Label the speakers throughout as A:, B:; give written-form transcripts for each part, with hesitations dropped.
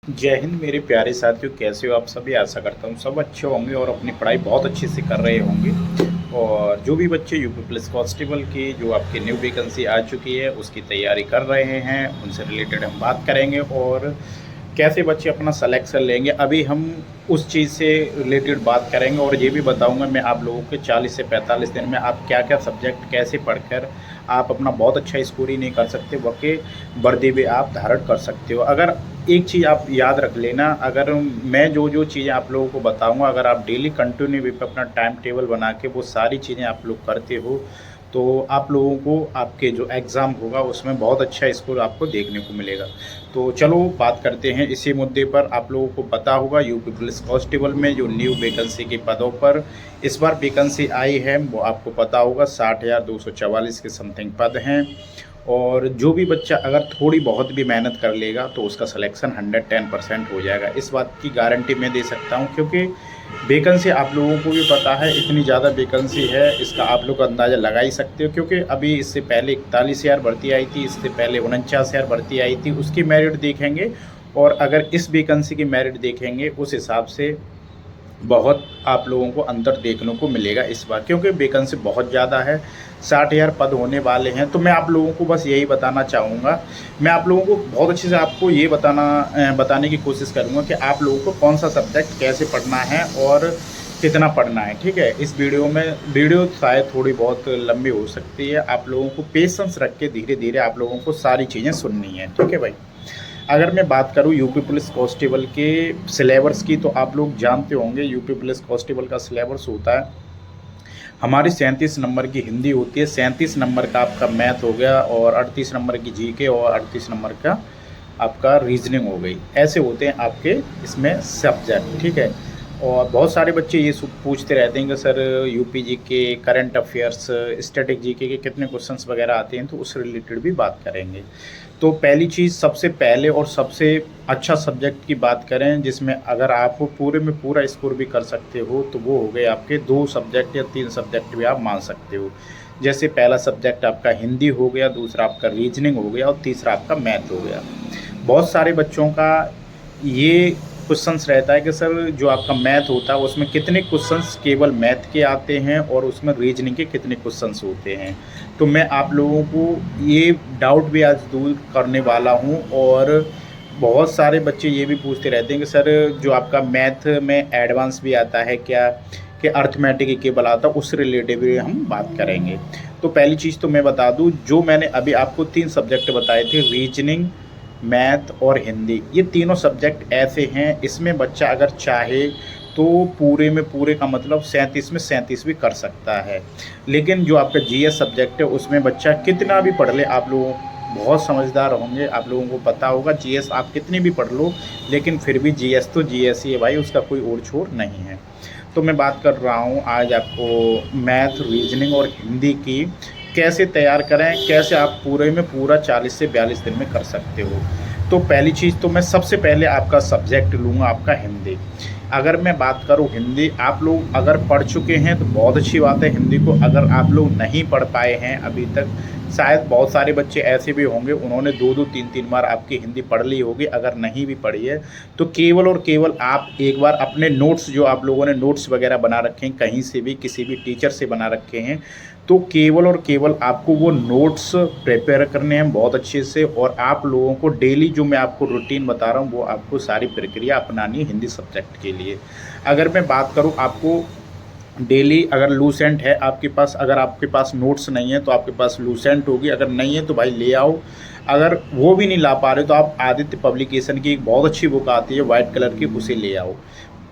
A: जय हिंद मेरे प्यारे साथियों, कैसे हो आप सभी। आशा करता हूँ सब अच्छे होंगे और अपनी पढ़ाई बहुत अच्छे से कर रहे होंगे। और जो भी बच्चे यूपी पुलिस कांस्टेबल की जो आपकी न्यू वैकेंसी आ चुकी है उसकी तैयारी कर रहे हैं, उनसे रिलेटेड हम बात करेंगे और कैसे बच्चे अपना सलेक्शन लेंगे, अभी हम उस चीज़ से रिलेटेड बात करेंगे। और ये भी बताऊंगा मैं आप लोगों के 40 से 45 दिन में आप क्या क्या सब्जेक्ट कैसे पढ़कर आप अपना बहुत अच्छा स्कोर ही नहीं कर सकते बल्कि वर्दी भी आप धारण कर सकते हो। अगर एक चीज़ आप याद रख लेना, अगर मैं जो जो चीज़ें आप लोगों को बताऊंगा, अगर आप डेली कंटिन्यू वे पे अपना टाइम टेबल बना के वो सारी चीज़ें आप लोग करते हो तो आप लोगों को आपके जो एग्ज़ाम होगा उसमें बहुत अच्छा स्कोर आपको देखने को मिलेगा। तो चलो बात करते हैं इसी मुद्दे पर। आप लोगों को पता होगा यूपी पुलिस कांस्टेबल में जो न्यू वैकेंसी के पदों पर इस बार वैकेंसी आई है वो आपको पता होगा 60,244 के समथिंग पद हैं। और जो भी बच्चा अगर थोड़ी बहुत भी मेहनत कर लेगा तो उसका सिलेक्शन 110% हो जाएगा। इस बात की गारंटी मैं दे सकता हूँ क्योंकि वैकेंसी आप लोगों को भी पता है इतनी ज़्यादा वैकेंसी है, इसका आप लोग अंदाज़ा लगा ही सकते हो। क्योंकि अभी इससे पहले 41,000 भर्ती आई थी, इससे पहले 49,000 भर्ती आई थी, उसकी मेरिट देखेंगे और अगर इस वैकेंसी की मेरिट देखेंगे उस हिसाब से बहुत आप लोगों को अंतर देखने को मिलेगा इस बार, क्योंकि वैकेंसी बहुत ज़्यादा है। 60,000 पद होने वाले हैं। तो मैं आप लोगों को बस यही बताना चाहूँगा, मैं आप लोगों को बहुत अच्छे से आपको ये बताने की कोशिश करूँगा कि आप लोगों को कौन सा सब्जेक्ट कैसे पढ़ना है और कितना पढ़ना है। ठीक है, इस वीडियो शायद थोड़ी बहुत लंबी हो सकती है, आप लोगों को पेशेंस रख के धीरे धीरे आप लोगों को सारी चीज़ें सुननी है। ठीक है भाई। अगर मैं बात करूं यूपी पुलिस कांस्टेबल के सिलेबस की तो आप लोग जानते होंगे यूपी पुलिस कांस्टेबल का सिलेबस होता है हमारी 37 नंबर की हिंदी होती है, 37 नंबर का आपका मैथ हो गया और 38 नंबर की जीके और 38 नंबर का आपका रीजनिंग हो गई। ऐसे होते हैं आपके इसमें सब्जेक्ट। ठीक है। और बहुत सारे बच्चे ये पूछते रहते हैं कि सर यूपी जी के करंट अफेयर्स स्टैटिक जीके के कितने क्वेश्चंस वगैरह आते हैं, तो उस रिलेटेड भी बात करेंगे। तो पहली चीज़ सबसे पहले और सबसे अच्छा सब्जेक्ट की बात करें जिसमें अगर आप पूरे में पूरा स्कोर भी कर सकते हो तो वो हो गए आपके 2 सब्जेक्ट या 3 सब्जेक्ट भी आप मान सकते हो। जैसे पहला सब्जेक्ट आपका हिंदी हो गया, दूसरा आपका रीजनिंग हो गया और तीसरा आपका मैथ हो गया। बहुत सारे बच्चों का ये क्वेश्चंस रहता है कि सर जो आपका मैथ होता है उसमें कितने क्वेश्चंस केवल मैथ के आते हैं और उसमें रीजनिंग के कितने क्वेश्चंस होते हैं। तो मैं आप लोगों को ये डाउट भी आज दूर करने वाला हूँ। और बहुत सारे बच्चे ये भी पूछते रहते हैं कि सर जो आपका मैथ में एडवांस भी आता है क्या, कि अर्थमेटिक केवल आता है, उस रिलेटेड भी हम बात करेंगे। तो पहली चीज़ तो मैं बता दूँ, जो मैंने अभी आपको 3 सब्जेक्ट बताए थे रीजनिंग मैथ और हिंदी, ये तीनों सब्जेक्ट ऐसे हैं इसमें बच्चा अगर चाहे तो पूरे में पूरे का मतलब 37 में 37 भी कर सकता है। लेकिन जो आपका जीएस सब्जेक्ट है उसमें बच्चा कितना भी पढ़ ले, आप लोग बहुत समझदार होंगे, आप लोगों को पता होगा जीएस आप कितनी भी पढ़ लो लेकिन फिर भी जीएस तो जीएस ही है भाई, उसका कोई ओर छोर नहीं है। तो मैं बात कर रहा हूँ आज आपको मैथ रीजनिंग और हिंदी की कैसे तैयार करें, कैसे आप पूरे में पूरा 40 से 42 दिन में कर सकते हो। तो पहली चीज़ तो मैं सबसे पहले आपका सब्जेक्ट लूँगा आपका हिंदी। अगर मैं बात करूँ हिंदी, आप लोग अगर पढ़ चुके हैं तो बहुत अच्छी बात है हिंदी को। अगर आप लोग नहीं पढ़ पाए हैं अभी तक, शायद बहुत सारे बच्चे ऐसे भी होंगे उन्होंने 2-2 3-3 बार आपकी हिंदी पढ़ ली होगी। अगर नहीं भी पढ़ी है तो केवल और केवल आप एक बार अपने नोट्स, जो आप लोगों ने नोट्स वगैरह बना रखे हैं कहीं से भी किसी भी टीचर से बना रखे हैं, तो केवल और केवल आपको वो नोट्स प्रिपेयर करने हैं बहुत अच्छे से। और आप लोगों को डेली जो मैं आपको रूटीन बता रहा हूँ वो आपको सारी प्रक्रिया अपनानी है हिंदी सब्जेक्ट के लिए। अगर मैं बात करूँ आपको डेली अगर लूसेंट है आपके पास, अगर आपके पास नोट्स नहीं है तो आपके पास लूसेंट होगी, अगर नहीं है तो भाई ले आओ। अगर वो भी नहीं ला पा रहे तो आप आदित्य पब्लिकेशन की एक बहुत अच्छी बुक आती है वाइट कलर की, उसे ले आओ।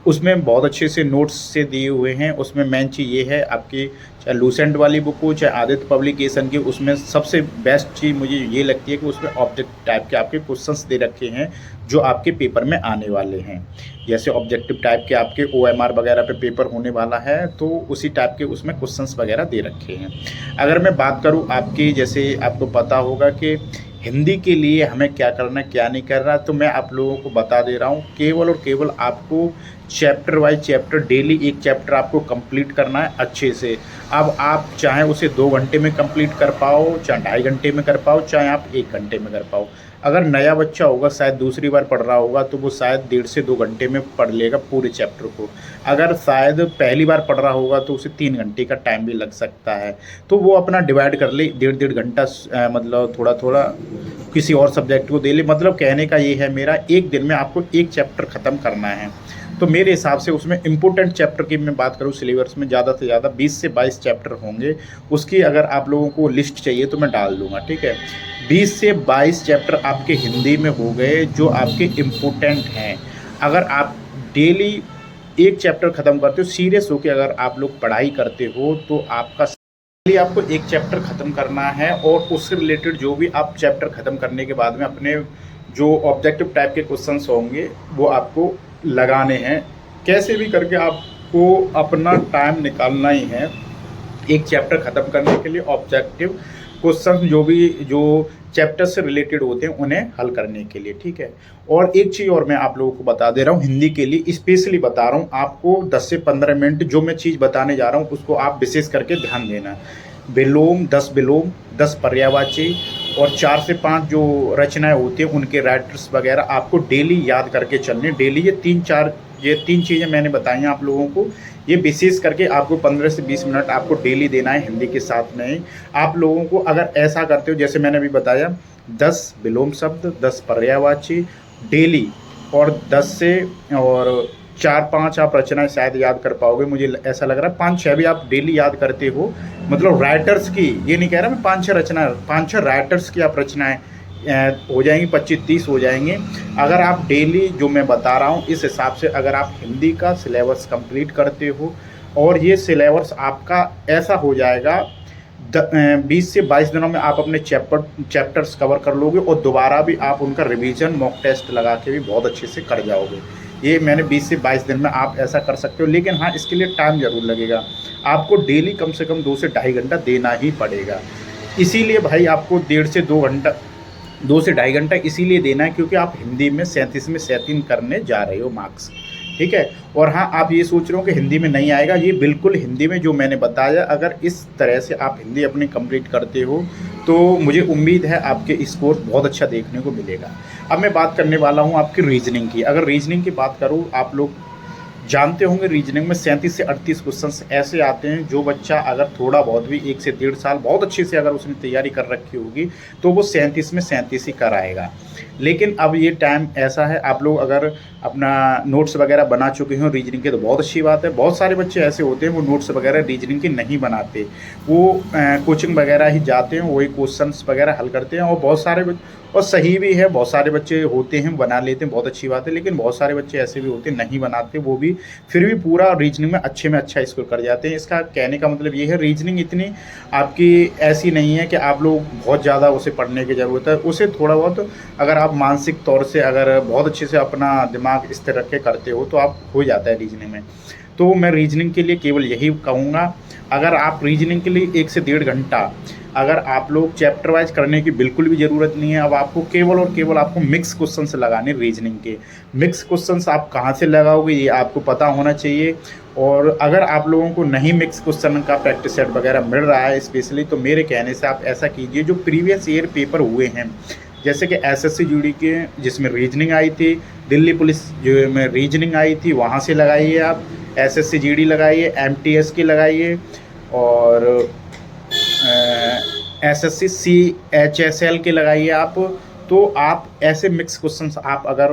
A: उसमें बहुत अच्छे से नोट्स से दिए हुए हैं। उसमें मेन चीज़ ये है आपकी, चाहे लूसेंट वाली बुक हो चाहे आदित्य पब्लिकेशन की, उसमें सबसे बेस्ट चीज़ मुझे ये लगती है कि उसमें ऑब्जेक्टिव टाइप के आपके क्वेश्चंस दे रखे हैं जो आपके पेपर में आने वाले हैं। जैसे ऑब्जेक्टिव टाइप के आपके ओएमआर वगैरह पे पेपर होने वाला है तो उसी टाइप के उसमें क्वेश्चंस वगैरह दे रखे हैं। अगर मैं बात करूँ आपकी, जैसे आपको पता होगा कि हिंदी के लिए हमें क्या करना है क्या नहीं करना, तो मैं आप लोगों को बता दे रहा हूँ। केवल और केवल आपको चैप्टर वाइज चैप्टर डेली एक चैप्टर आपको कंप्लीट करना है अच्छे से। अब आप चाहे उसे 2 घंटे में कंप्लीट कर पाओ, चाहे 2.5 घंटे में कर पाओ, चाहे आप 1 घंटे में कर पाओ। अगर नया बच्चा होगा, शायद दूसरी बार पढ़ रहा होगा, तो वो शायद 1.5 से 2 घंटे में पढ़ लेगा पूरे चैप्टर को। अगर शायद पहली बार पढ़ रहा होगा तो उसे 3 घंटे का टाइम भी लग सकता है। तो वो अपना डिवाइड कर ले, 1.5 घंटा मतलब थोड़ा थोड़ा किसी और सब्जेक्ट को दे ले। मतलब कहने का ये है मेरा, एक दिन में आपको एक चैप्टर ख़त्म करना है। तो मेरे हिसाब से उसमें इम्पोर्टेंट चैप्टर की मैं बात करूँ, सिलेबस में ज़्यादा से ज़्यादा 20 से 22 चैप्टर होंगे। उसकी अगर आप लोगों को लिस्ट चाहिए तो मैं डाल दूँगा, ठीक है। 20 से 22 चैप्टर आपके हिंदी में हो गए जो आपके इम्पोर्टेंट हैं। अगर आप डेली एक चैप्टर ख़त्म करते हो, सीरियस होकर अगर आप लोग पढ़ाई करते हो, तो आपका डेली आपको एक चैप्टर ख़त्म करना है। और उससे रिलेटेड जो भी आप चैप्टर ख़त्म करने के बाद में अपने जो ऑब्जेक्टिव टाइप के क्वेश्चंस होंगे वो आपको लगाने हैं। कैसे भी करके आपको अपना टाइम निकालना ही है एक चैप्टर ख़त्म करने के लिए। ऑब्जेक्टिव क्वेश्चन जो चैप्टर से रिलेटेड होते हैं उन्हें हल करने के लिए, ठीक है। और एक चीज़ और मैं आप लोगों को बता दे रहा हूँ, हिंदी के लिए स्पेशली बता रहा हूँ आपको। 10 से 15 मिनट जो मैं चीज़ बताने जा रहा हूँ उसको आप विशेष करके ध्यान देना। विलोम, 10 विलोम, 10 पर्यायवाची और 4 से 5 जो रचनाएं होती हैं उनके राइटर्स वगैरह आपको डेली याद करके चलने। डेली ये तीन चीज़ें मैंने बताई हैं आप लोगों को। ये विशेष करके आपको 15 से 20 मिनट आपको डेली देना है हिंदी के साथ में ही। आप लोगों को अगर ऐसा करते हो, जैसे मैंने अभी बताया, 10 विलोम शब्द, 10 पर्यायवाची डेली, और 10 से और 4-5 आप रचनाएं शायद याद कर पाओगे, मुझे ऐसा लग रहा है। 5-6 भी आप डेली याद करते हो, मतलब राइटर्स की, ये नहीं कह रहा मैं 5-6 रचना, 5-6 राइटर्स की आप रचनाएं हो जाएंगी, 25-30 हो जाएंगे। अगर आप डेली जो मैं बता रहा हूँ इस हिसाब से अगर आप हिंदी का सिलेबस कंप्लीट करते हो, और ये सिलेबस आपका ऐसा हो जाएगा 20 से 22 दिनों में आप अपने चैप्टर्स कवर कर लोगे, और दोबारा भी आप उनका रिवीजन मॉक टेस्ट लगा के भी बहुत अच्छे से कर जाओगे। ये मैंने 20 से 22 दिन में आप ऐसा कर सकते हो। लेकिन हाँ, इसके लिए टाइम ज़रूर लगेगा। आपको डेली कम से कम 2 से ढाई घंटा देना ही पड़ेगा। इसीलिए भाई आपको 2 से ढाई घंटा इसीलिए देना है क्योंकि आप हिंदी में 37 में 37 करने जा रहे हो मार्क्स, ठीक है। और हाँ, आप ये सोच रहे हो कि हिंदी में नहीं आएगा, ये बिल्कुल हिंदी में जो मैंने बताया, अगर इस तरह से आप हिंदी अपनी कंप्लीट करते हो तो मुझे उम्मीद है आपके स्कोर बहुत अच्छा देखने को मिलेगा। अब मैं बात करने वाला हूँ आपकी रीजनिंग की। अगर रीजनिंग की बात करूँ, आप लोग जानते होंगे रीजनिंग में 37 से 38 क्वेश्चंस ऐसे आते हैं जो बच्चा अगर थोड़ा बहुत भी 1 से 1.5 साल बहुत अच्छे से अगर उसने तैयारी कर रखी होगी तो वो 37 में 37 ही कराएगा। लेकिन अब ये टाइम ऐसा है, आप लोग अगर अपना नोट्स वगैरह बना चुके हो रीजनिंग के तो बहुत अच्छी बात है। बहुत सारे बच्चे ऐसे होते हैं वो नोट्स वगैरह रीजनिंग के नहीं बनाते, वो कोचिंग वगैरह ही जाते हैं, वही क्वेश्चंस वगैरह हल करते हैं। और बहुत सारे और सही भी है, बहुत सारे बच्चे होते हैं बना लेते हैं, बहुत अच्छी बात है। लेकिन बहुत सारे बच्चे ऐसे भी होते हैं नहीं बनाते, वो भी फिर भी पूरा रीजनिंग में अच्छे स्कोर कर जाते हैं। इसका कहने का मतलब ये है, रीजनिंग इतनी आपकी ऐसी नहीं है कि आप लोग बहुत ज़्यादा उसे पढ़ने की ज़रूरत है। उसे थोड़ा बहुत अगर आप मानसिक तौर से अगर बहुत अच्छे से अपना दिमाग स्थिर रख के करते हो तो आप हो जाता है रीजनिंग में। तो मैं रीजनिंग के लिए केवल यही कहूँगा, अगर आप रीजनिंग के लिए 1 से 1.5 घंटा अगर आप लोग चैप्टर वाइज करने की बिल्कुल भी ज़रूरत नहीं है। अब आपको केवल और केवल आपको मिक्स क्वेश्चंस लगाने रीजनिंग के। मिक्स क्वेश्चंस आप कहाँ से लगाओगे ये आपको पता होना चाहिए। और अगर आप लोगों को नहीं मिक्स क्वेश्चन का प्रैक्टिस सेट वगैरह मिल रहा है स्पेशली, तो मेरे कहने से आप ऐसा कीजिए, जो प्रीवियस ईयर पेपर हुए हैं जैसे कि SSC जीडी के जिसमें रीजनिंग आई थी, दिल्ली पुलिस जो में रीजनिंग आई थी वहाँ से लगाइए आप, SSC जीडी लगाइए, MTS की लगाइए, और SSC CHSL के लगाइए आप। तो आप ऐसे मिक्स क्वेश्चंस आप अगर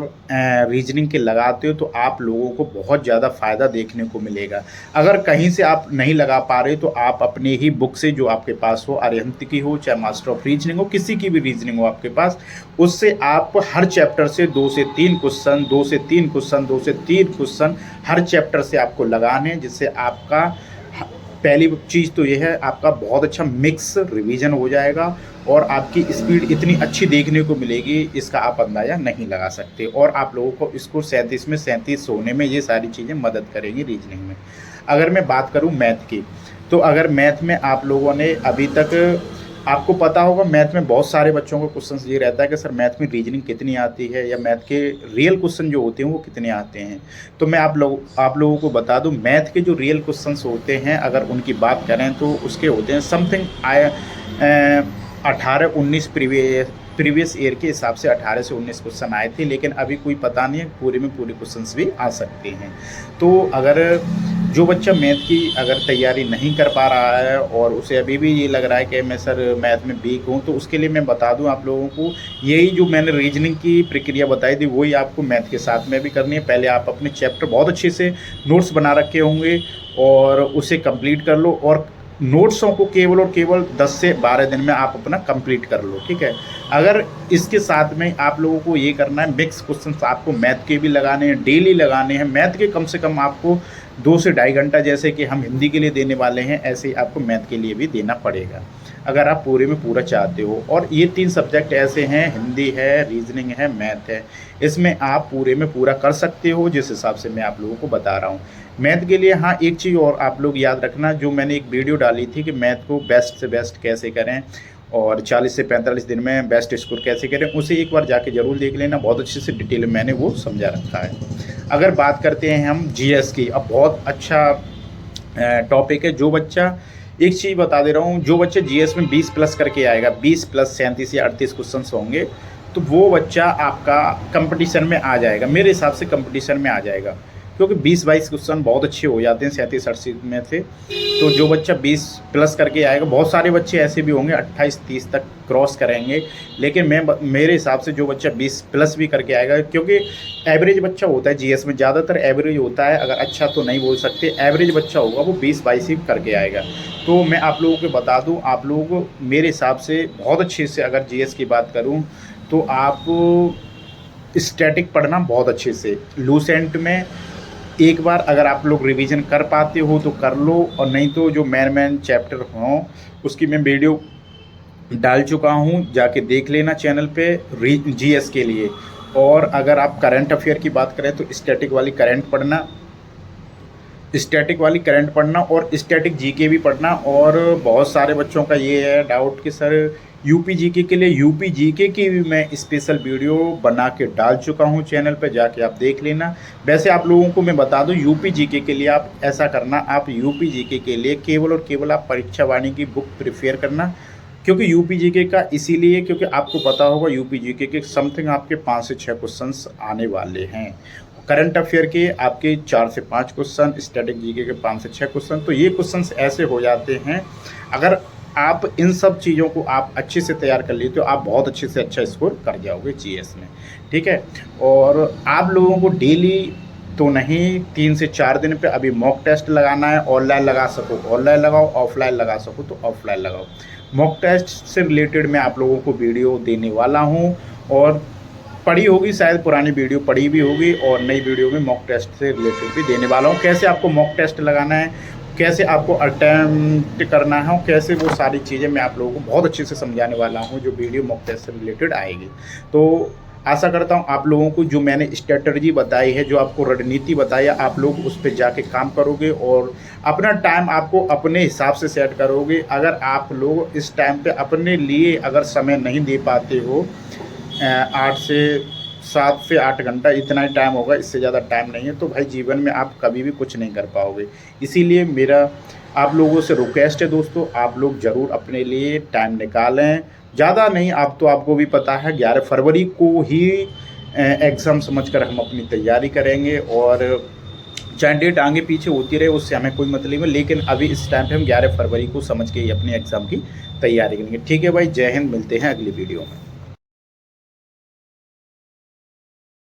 A: रीजनिंग के लगाते हो तो आप लोगों को बहुत ज़्यादा फ़ायदा देखने को मिलेगा। अगर कहीं से आप नहीं लगा पा रहे तो आप अपनी ही बुक से जो आपके पास हो, अरिहंत की हो चाहे मास्टर ऑफ रीजनिंग हो, किसी की भी रीजनिंग हो आपके पास, उससे आप हर चैप्टर से 2 से 3 क्वेश्चन, 2 से 3 क्वेश्चन, 2 से 3 क्वेश्चन हर चैप्टर से आपको लगाने, जिससे आपका पहली चीज़ तो ये है आपका बहुत अच्छा मिक्स रिवीजन हो जाएगा और आपकी स्पीड इतनी अच्छी देखने को मिलेगी, इसका आप अंदाज़ा नहीं लगा सकते। और आप लोगों को स्कोर 37 में 37 होने में ये सारी चीज़ें मदद करेंगी रीजनिंग में। अगर मैं बात करूँ मैथ की, तो अगर मैथ में आप लोगों ने अभी तक, आपको पता होगा मैथ में बहुत सारे बच्चों को क्वेश्चन ये रहता है कि सर मैथ में रीजनिंग कितनी आती है या मैथ के रियल क्वेश्चन जो होते हैं वो कितने आते हैं। तो मैं आप लोगों को बता दूं, मैथ के जो रियल क्वेश्चंस होते हैं अगर उनकी बात करें तो उसके होते हैं समथिंग 18-19 प्रीवियस ईयर के हिसाब से 18 से 19 क्वेश्चन आए थे, लेकिन अभी कोई पता नहीं है, पूरे में पूरे क्वेश्चंस भी आ सकते हैं। तो अगर जो बच्चा मैथ की अगर तैयारी नहीं कर पा रहा है और उसे अभी भी ये लग रहा है कि मैं सर मैथ में वीक हूँ, तो उसके लिए मैं बता दूं आप लोगों को, यही जो मैंने रीजनिंग की प्रक्रिया बताई थी वही आपको मैथ के साथ में भी करनी है। पहले आप अपने चैप्टर बहुत अच्छे से नोट्स बना रखे होंगे और उसे कंप्लीट कर लो, और नोट्सों को केवल और केवल 10 से 12 दिन में आप अपना कंप्लीट कर लो, ठीक है। अगर इसके साथ में आप लोगों को ये करना है, मिक्स क्वेश्चंस आपको मैथ के भी लगाने हैं, डेली लगाने हैं। मैथ के कम से कम आपको 2 से ढाई घंटा, जैसे कि हम हिंदी के लिए देने वाले हैं, ऐसे ही आपको मैथ के लिए भी देना पड़ेगा अगर आप पूरे में पूरा चाहते हो। और ये 3 सब्जेक्ट ऐसे हैं, हिंदी है, रीजनिंग है, मैथ है, इसमें आप पूरे में पूरा कर सकते हो जिस हिसाब से मैं आप लोगों को बता रहा हूँ। मैथ के लिए हाँ, एक चीज़ और आप लोग याद रखना, जो मैंने एक वीडियो डाली थी कि मैथ को बेस्ट से बेस्ट कैसे करें और 40 से 45 दिन में बेस्ट स्कोर कैसे करें, उसे एक बार जाके ज़रूर देख लेना, बहुत अच्छे से डिटेल में मैंने वो समझा रखा है। अगर बात करते हैं हम जीएस की, अब बहुत अच्छा टॉपिक है। जो बच्चा, एक चीज़ बता दे रहा हूँ, जो बच्चा जीएस में 20 प्लस करके आएगा, 20 प्लस 37 या 38 क्वेश्चन होंगे, तो वो बच्चा आपका कंपटीशन में आ जाएगा, मेरे हिसाब से कंपटीशन में आ जाएगा, क्योंकि 20-22 क्वेश्चन बहुत अच्छे हो जाते हैं 37-38 में से। तो जो बच्चा 20 प्लस करके आएगा, बहुत सारे बच्चे ऐसे भी होंगे 28-30 तक क्रॉस करेंगे, लेकिन मेरे हिसाब से जो बच्चा 20 प्लस भी करके आएगा, क्योंकि एवरेज बच्चा होता है जीएस में, ज़्यादातर एवरेज होता है, अगर अच्छा तो नहीं बोल सकते, एवरेज बच्चा होगा वो 20-22 ही करके आएगा। तो मैं आप लोगों को बता दूँ, आप लोग मेरे हिसाब से बहुत अच्छे से, अगर जीएस की बात करूँ तो आप स्टैटिक पढ़ना बहुत अच्छे से, लूसेंट में एक बार अगर आप लोग रिवीजन कर पाते हो तो कर लो, और नहीं तो जो मेन चैप्टर हों उसकी मैं वीडियो डाल चुका हूं, जाके देख लेना चैनल पे जीएस के लिए। और अगर आप करंट अफेयर की बात करें तो स्टैटिक वाली करंट पढ़ना, और स्टैटिक जीके भी पढ़ना। और बहुत सारे बच्चों का ये है डाउट कि सर यूपी जीके के लिए, यूपी जीके की भी मैं स्पेशल वीडियो बना के डाल चुका हूं चैनल पे, जाके आप देख लेना। वैसे आप लोगों को मैं बता दूं, यूपी जीके के लिए आप ऐसा करना, आप यूपी जीके के लिए केवल और केवल आप परीक्षा वाणी की बुक प्रिफेयर करना, क्योंकि यूपी जीके का इसीलिए, क्योंकि आपको पता होगा यूपी जीके के समथिंग आपके 5 से 6 क्वेश्चंस आने वाले हैं, करंट अफेयर के आपके 4 से 5 क्वेश्चन, स्टैटिक जीके के 5 से 6 क्वेश्चन। तो ये क्वेश्चंस ऐसे हो जाते हैं, अगर आप इन सब चीज़ों को आप अच्छे से तैयार कर लेते हो, आप बहुत अच्छे से अच्छा स्कोर कर जाओगे जीएस में, ठीक है। और आप लोगों को डेली तो नहीं, 3 से 4 दिन पे अभी मॉक टेस्ट लगाना है, ऑनलाइन लगा सको ऑनलाइन लगाओ, ऑफलाइन लगा सको तो ऑफलाइन लगाओ। मॉक टेस्ट से रिलेटेड मैं आप लोगों को वीडियो देने वाला हूँ, और पढ़ी होगी शायद, पुरानी वीडियो पढ़ी भी होगी, और नई वीडियो में मॉक टेस्ट से रिलेटेड भी देने वाला हूँ, कैसे आपको मॉक टेस्ट लगाना है, कैसे आपको अटेम्प्ट करना है, और कैसे वो सारी चीज़ें मैं आप लोगों को बहुत अच्छे से समझाने वाला हूँ, जो वीडियो मॉक टेस्ट से रिलेटेड आएगी। तो आशा करता हूँ आप लोगों को जो मैंने स्ट्रेटजी बताई है, जो आपको रणनीति बताई है, आप लोग उस पर जाके काम करोगे और अपना टाइम आपको अपने हिसाब से सेट करोगे। अगर आप लोग इस टाइम पे अपने लिए अगर समय नहीं दे पाते हो, 7 से 8 घंटा इतना ही टाइम होगा, इससे ज़्यादा टाइम नहीं है, तो भाई जीवन में आप कभी भी कुछ नहीं कर पाओगे। इसीलिए मेरा आप लोगों से रिक्वेस्ट है दोस्तों, आप लोग ज़रूर अपने लिए टाइम निकालें, ज़्यादा नहीं। आप तो आपको भी पता है 11 फरवरी को ही एग्ज़ाम समझकर हम अपनी तैयारी करेंगे, और चाहे डेट आगे पीछे होती रहे उससे हमें कोई मतलब है, लेकिन अभी इस टाइम पे हम 11 फरवरी को समझ के ही अपने एग्ज़ाम की तैयारी करेंगे। ठीक है भाई, जय हिंद, मिलते हैं अगली वीडियो में।